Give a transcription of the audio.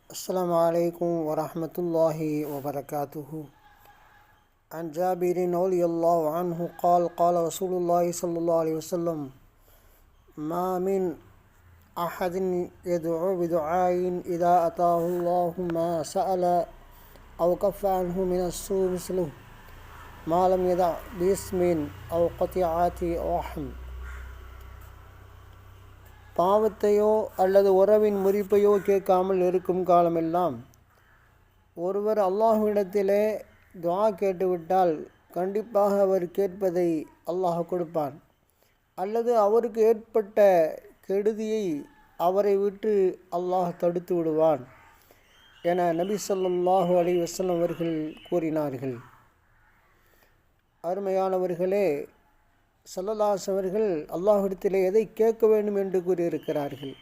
السلام عليكم ورحمة الله وبركاته. عن جابر رضي الله عنه قال قال رسول الله صلى الله عليه وسلم ما من أحد يدعو بدعاء إذا أتاه الله ما سأل أو كف عنه من السوء مثله ما لم يدع باسم أو قطيعة رحم. பாவத்தையோ அல்லது உறவின் முறிப்பையோ கேட்காமல் இருக்கும் காலமெல்லாம் ஒருவர் அல்லாஹ்விடத்திலே துஆ கேட்டுவிட்டால் கண்டிப்பாக அவர் கேட்பதை அல்லாஹ் கொடுப்பான், அல்லது அவருக்கு ஏற்பட்ட கெடுதியை அவரை விட்டு அல்லாஹ் தடுத்து விடுவான் என நபி ஸல்லல்லாஹு அலைஹி வஸல்லம் அவர்கள் கூறினார்கள். அருமையானவர்களே, ஸல்லல்லாஹு அலைஹி அவர்கள் அல்லாஹ்விடத்திலே எதை கேட்க வேண்டும் என்று கூறியிருக்கிறார்கள்.